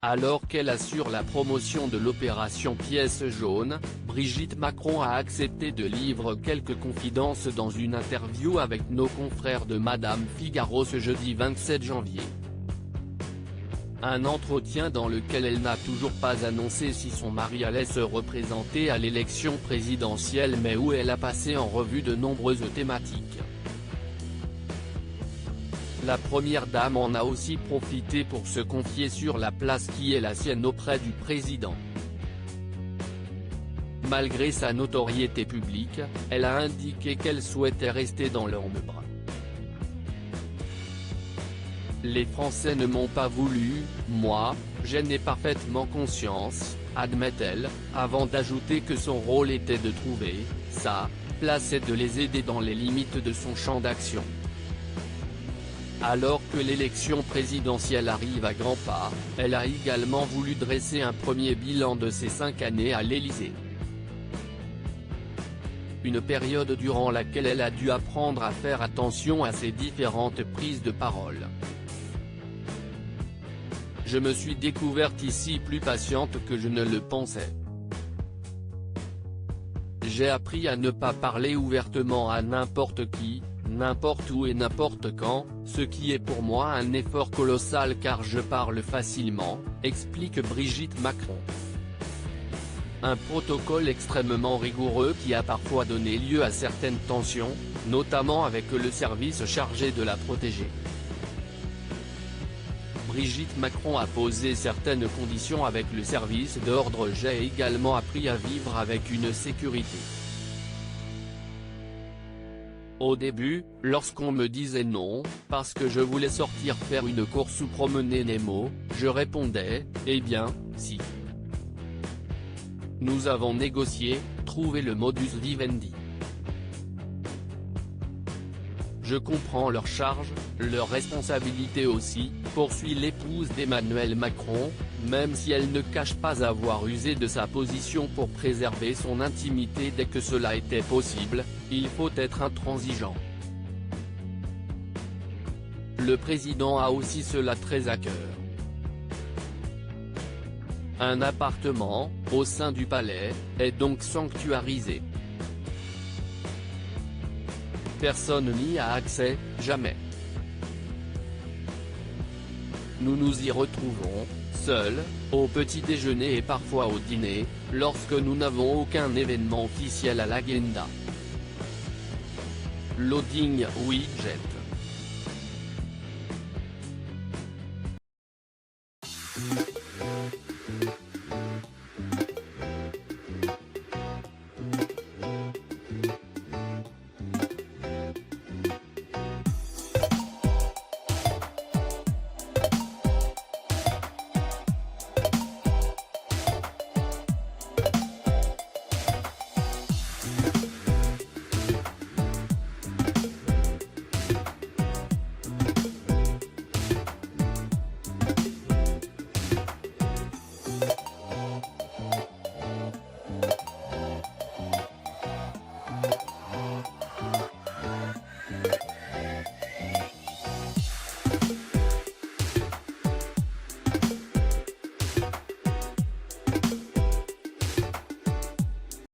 Alors qu'elle assure la promotion de l'opération Pièce jaune, Brigitte Macron a accepté de livrer quelques confidences dans une interview avec nos confrères de Madame Figaro ce jeudi 27 janvier. Un entretien dans lequel elle n'a toujours pas annoncé si son mari allait se représenter à l'élection présidentielle mais où elle a passé en revue de nombreuses thématiques. La première dame en a aussi profité pour se confier sur la place qui est la sienne auprès du président. Malgré sa notoriété publique, elle a indiqué qu'elle souhaitait rester dans l'ombre. Les Français ne m'ont pas voulu, moi, j'en ai parfaitement conscience, admet-elle, avant d'ajouter que son rôle était de trouver sa place et de les aider dans les limites de son champ d'action. Alors que l'élection présidentielle arrive à grands pas, elle a également voulu dresser un premier bilan de ses 5 années à l'Élysée. Une période durant laquelle elle a dû apprendre à faire attention à ses différentes prises de parole. Je me suis découverte ici plus patiente que je ne le pensais. J'ai appris à ne pas parler ouvertement à n'importe qui, n'importe où et n'importe quand, ce qui est pour moi un effort colossal car je parle facilement, explique Brigitte Macron. Un protocole extrêmement rigoureux qui a parfois donné lieu à certaines tensions, notamment avec le service chargé de la protéger. Brigitte Macron a posé certaines conditions avec le service d'ordre. J'ai également appris à vivre avec une sécurité. Au début, lorsqu'on me disait non, parce que je voulais sortir faire une course ou promener Nemo, je répondais, eh bien, si. Nous avons négocié, trouvé le modus vivendi. Je comprends leur charge, leur responsabilité aussi, poursuit l'épouse d'Emmanuel Macron, même si elle ne cache pas avoir usé de sa position pour préserver son intimité dès que cela était possible, il faut être intransigeant. Le président a aussi cela très à cœur. Un appartement, au sein du palais, est donc sanctuarisé. Personne n'y a accès, jamais. Nous nous y retrouvons, seuls, au petit déjeuner et parfois au dîner, lorsque nous n'avons aucun événement officiel à l'agenda. Loading widget.